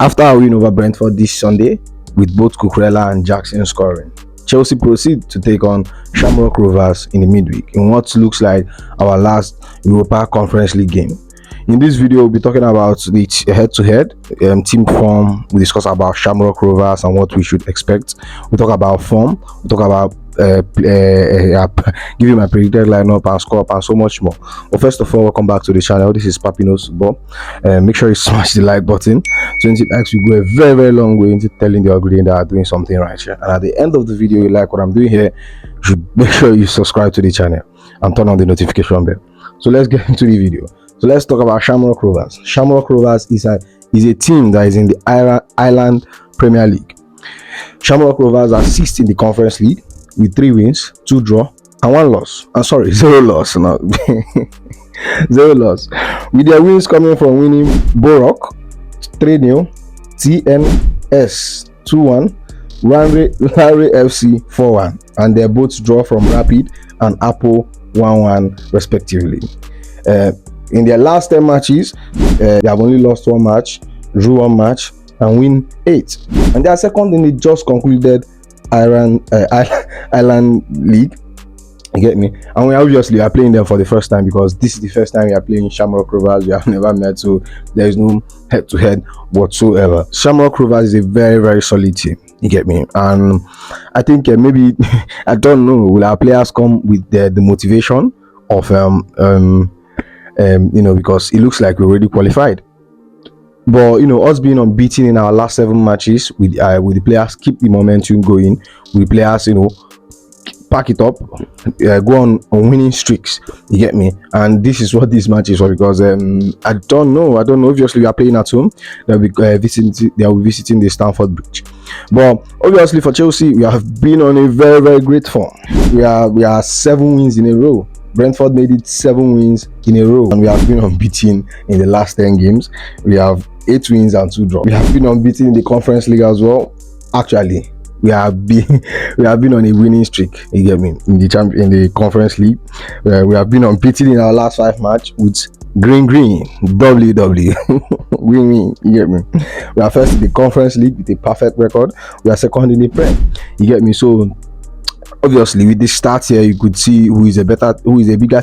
After a win over Brentford this Sunday, with both Cucurella and Jackson scoring, Chelsea proceed to take on Shamrock Rovers in the midweek in what looks like our last Europa Conference League game. In this video, we'll be talking about the head-to-head team form. We discuss about Shamrock Rovers and what we should expect. We talk about form. We talk about giving my predicted lineup and score up and so much more. But first of all, welcome back to the channel. This is Papino's Football. Make sure you smash the like button. 20 likes will go a very, very long way into telling the algorithm that I'm doing something right here. And at the end of the video, you like what I'm doing here, you should make sure you subscribe to the channel and turn on the notification bell. So let's get into the video. So let's talk about Shamrock Rovers. Shamrock Rovers is a team that is in the Ireland Premier League. Shamrock Rovers are 6th in the Conference League with 3 wins, 2 draw, and 1 loss. I'm sorry, 0 loss. No, 0 loss. With their wins coming from winning Borok 3-0, TNS 2-1, Larry FC 4-1, and they both draw from Rapid and Apple 1-1 respectively. In their last 10 matches, they have only lost 1 match, drew 1 match, and win 8. And they are second in the just concluded Ireland League. You get me? And we obviously are playing them for the first time because this is the first time we are playing Shamrock Rovers. We have never met, so there is no head-to-head whatsoever. Shamrock Rovers is a very, very solid team. You get me? And I think maybe I don't know, will our players come with the motivation of because it looks like we already qualified. But us being unbeaten in our last 7 matches, with the players keep the momentum going, with the players pack it up, go on winning streaks. You get me? And this is what this match is for, because I don't know. Obviously, we are playing at home. They'll be visiting the Stamford Bridge. But obviously, for Chelsea, we have been on a very, very great form. We are 7 wins in a row. Brentford made it 7 wins in a row, and we have been unbeaten in the last 10 games. We have 8 wins and 2 draws. We have been unbeaten in the Conference League as well. Actually, we have been on a winning streak. You get me? In the Conference League, we have been unbeaten in our last 5 matches with green WW win. You get me? We are first in the Conference League with a perfect record. We are second in the Prem. You get me? So obviously, with this start here, you could see who is a bigger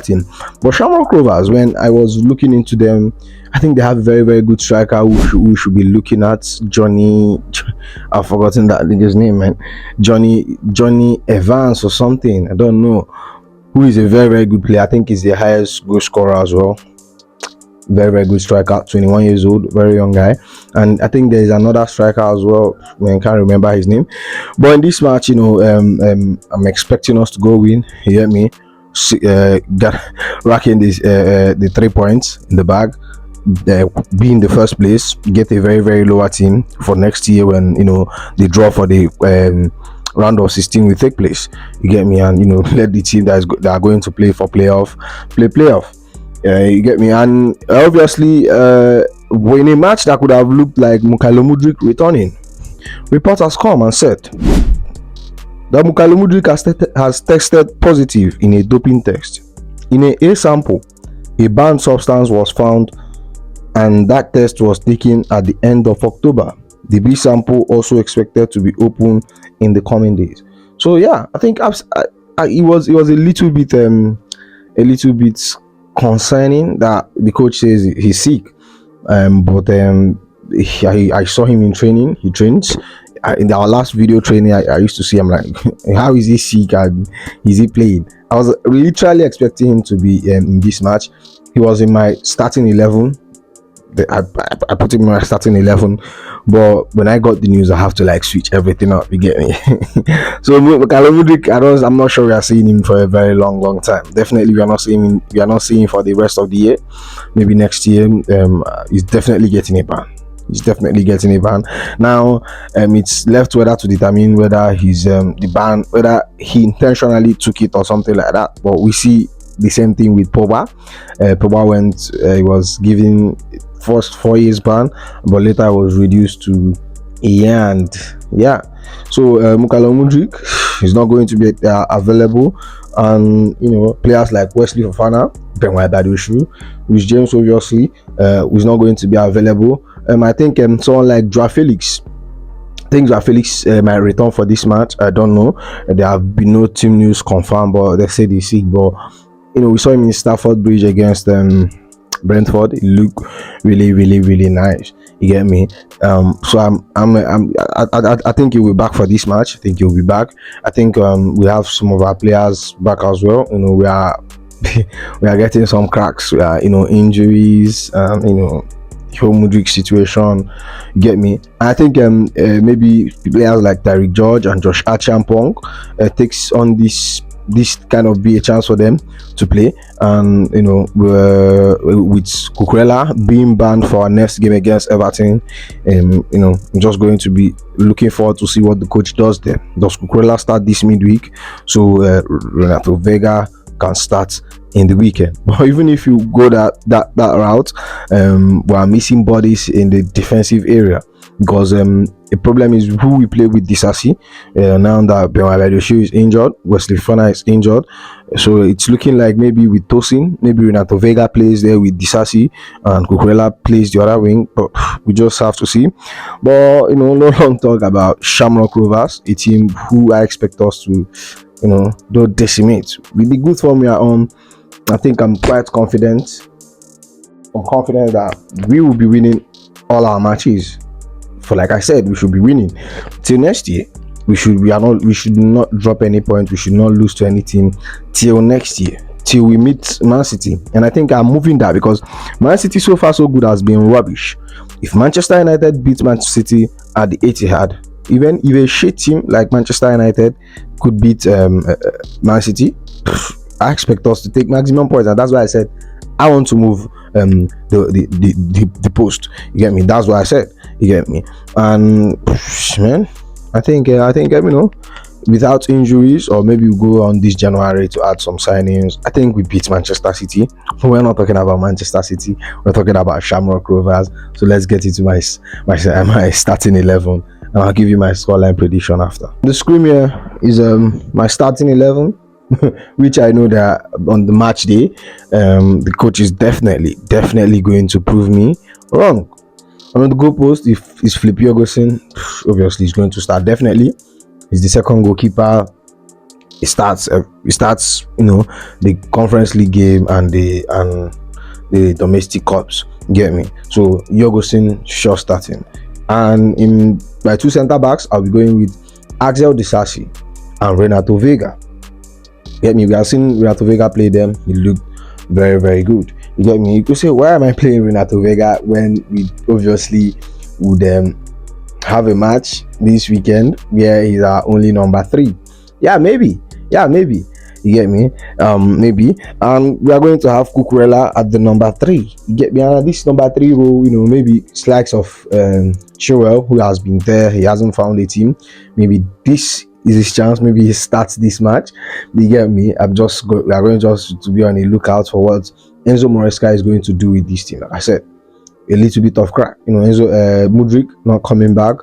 team. But Shamrock Rovers, when I was looking into them, I think they have a very, very good striker who we should be looking at. Johnny, I've forgotten that nigga's name, man. Johnny Evans or something. I don't know. Who is a very, very good player. I think he's the highest goal scorer as well. Very, very good striker, 21 years old, very young guy. And I think there's another striker as well. I can't remember his name. But in this match, I'm expecting us to go win. You hear me? Racking the 3 points in the bag. Be in the first place, get a very, very lower team for next year when the draw for the round of 16 will take place. You get me? And let the team that are going to play for playoff. You get me? And obviously, in a match that could have looked like Mykhailo Mudryk returning, report has come and said that Mykhailo Mudryk has tested positive in a doping test. In a sample, a banned substance was found, and that test was taken at the end of October. The B sample also expected to be open in the coming days. So yeah, I think it was a little bit concerning that the coach says he's sick, but I saw him in training. He trains. In our last video training, I used to see him like, how is he sick and is he playing? I was literally expecting him to be in this match. He was in my starting 11. I put him in my starting 11, but when I got the news, I have to switch everything up. You get me? So Mykhailo Mudryk, I'm not sure we are seeing him for a very long time. Definitely, we are not seeing him for the rest of the year. Maybe next year. He's definitely getting a ban. Now, it's left whether to determine whether he's the ban, whether he intentionally took it or something like that. But we see the same thing with Pogba. Pogba went, he was given first 4 years ban, but later was reduced to a year. And yeah, so Mykhailo Mudryk is not going to be available, and players like Wesley Fofana, Ben White, Rich James obviously is not going to be available. I think someone like Joao Felix. I think Joao Felix might return for this match. I don't know. There have been no team news confirmed, but they say he's sick. But we saw him in Stafford Bridge against Brentford. It looked really, really, really nice. You get me? So I think he'll be back for this match. I think he'll be back. I think we have some of our players back as well. We are we are getting some cracks. We are, injuries. Mudryk situation, you get me? I think maybe players like Tyreek George and Josh Archampong takes on this kind of be a chance for them to play, and with Cucurella being banned for our next game against Everton, I'm just going to be looking forward to see what the coach does there. Does Cucurella start this midweek so Renato Vega can start in the weekend? But even if you go that route, we are missing bodies in the defensive area, because the problem is who we play with Disasi. Now that Mykhailo is injured, Wesley Fofana is injured, so it's looking like maybe with Tosin, maybe Renato Vega plays there with Disasi and Cucurella plays the other wing, but we just have to see. But no long talk about Shamrock Rovers, a team who I expect us to don't decimate. With the good form we are on, I think I'm quite confident. I'm confident that we will be winning all our matches. For like I said, we should be winning till next year. We should not drop any point. We should not lose to any team till next year, till we meet Man City. And I think I'm moving that, because Man City so far so good has been rubbish. If Manchester United beat Manchester City at the Etihad, even if a shit team like Manchester United could beat Man City, I expect us to take maximum points, and that's why I said I want to move the post. You get me? That's what I said. You get me? And man, I think without injuries, or maybe we go on this January to add some signings, I think we beat Manchester City. We're not talking about Manchester City. We're talking about Shamrock Rovers. So let's get into my starting 11. And I'll give you my scoreline prediction after. The screen here is my starting 11, which I know that on the match day, the coach is definitely going to prove me wrong. On the goalpost, if it's Flip Jorgensen, obviously he's going to start. Definitely, he's the second goalkeeper. He starts the Conference League game and the domestic cups. Get me? So Jorgensen sure starting. And in my two centre backs, I'll be going with Axel Disasi and Renato Vega. Get me? We have seen Renato Vega play them. He looked very, very good. You get me? You could say, why am I playing Renato Vega when we obviously would have a match this weekend where he's our only number 3? Yeah, maybe. You get me? Maybe. And we are going to have Cucurella at the number 3. You get me? And this number 3 role, maybe slides of Chilwell, who has been there. He hasn't found a team. Maybe this is his chance. Maybe he starts this match. You get me? We are going to be on a lookout for what Enzo Maresca is going to do with this team. Like I said, a little bit of crack. Enzo Mudryk not coming back.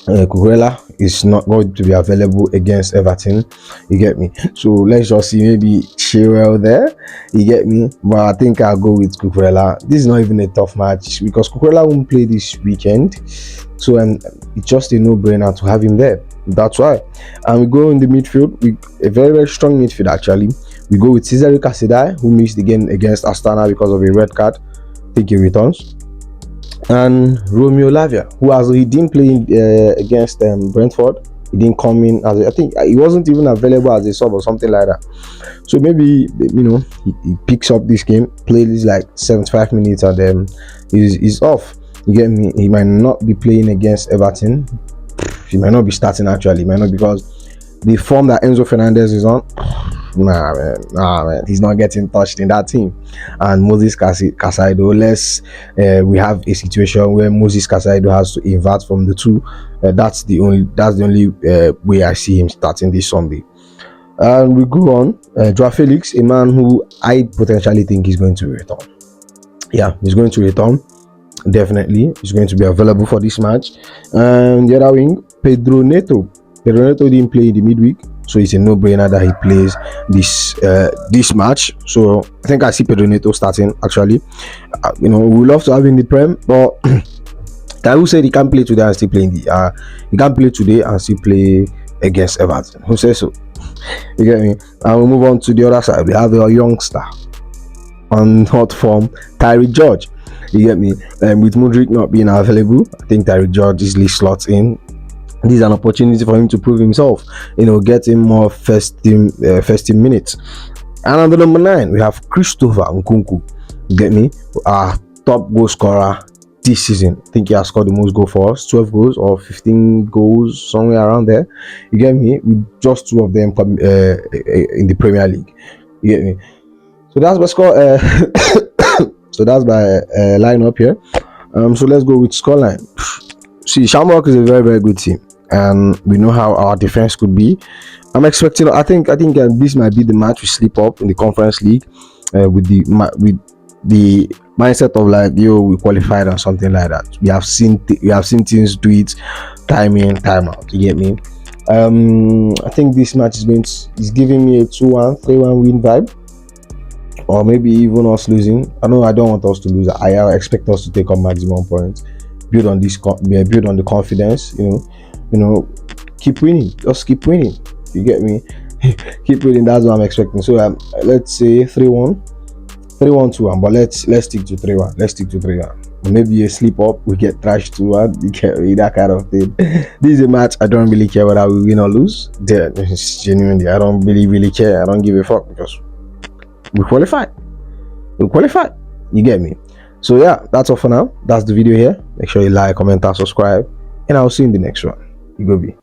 Cucurella is not going to be available against Everton. You get me? So let's just see, maybe Chilwell there. You get me? But I think I'll go with Cucurella. This is not even a tough match, because Cucurella won't play this weekend, so it's just a no-brainer to have him there. That's why. And we go in the midfield with a very, very strong midfield. Actually, we go with Cesare Casadei, who missed the game against Astana because of a red card. I think he returns. And Romeo Lavia, he didn't play against Brentford. He didn't come in I think he wasn't even available as a sub or something like that. So maybe he picks up this game, plays like 75 minutes, and then he's off. You get me? He might not be playing against Everton. He might not be starting actually. He might not, because the form that Enzo Fernandez is on, nah man, he's not getting touched in that team. And Moses Caicedo, we have a situation where Moses Caicedo has to invert from the 2. That's the only way I see him starting this Sunday. And we go on. Joao Felix, a man who I potentially think is going to return. Yeah, he's going to return. Definitely, he's going to be available for this match. And the other wing, Pedro Neto. Pedro Neto didn't play in the midweek, so it's a no-brainer that he plays this match. So I think I see Pedro Neto starting actually. We would love to have in the Prem, but I will say he can't play today and still play he can't play today and still play against Everton. Who says so? You get me? And we'll move on to the other side. We have a youngster on hot form, Tyreek George. You get me? With Mudryk not being available, I think Tyreek George easily slots in. This is an opportunity for him to prove himself, get him more first team minutes. And on the number 9, we have Christopher Nkunku. You get me? Our top goal scorer this season. I think he has scored the most goals for us, 12 goals or 15 goals, somewhere around there. You get me? With just 2 of them in the Premier League. You get me? So that's my score. So that's my lineup here. So let's go with scoreline. See, Shamrock is a very, very good team, and we know how our defense could be. I'm expecting. I think this might be the match we slip up in the Conference League, with the mindset of like, we qualified or something like that. We have seen teams do it time in, time out. You get me? I think this match is giving me a 2-1, 3-1 win vibe, or maybe even us losing. I don't want us to lose. I expect us to take on maximum points, build on the confidence. Keep winning. Just keep winning. You get me? Keep winning. That's what I'm expecting. So let's say 3-1. 3-1-2-1, but let's stick to 3-1. Let's stick to 3-1. Maybe a slip up, we get trashed 2-1. You get me? That kind of thing. This is a match I don't really care whether we win or lose. Genuinely, I don't really care. I don't give a fuck, because we qualified. You get me? So yeah, that's all for now. That's the video here. Make sure you like, comment, and subscribe, and I'll see you in the next one. You go be.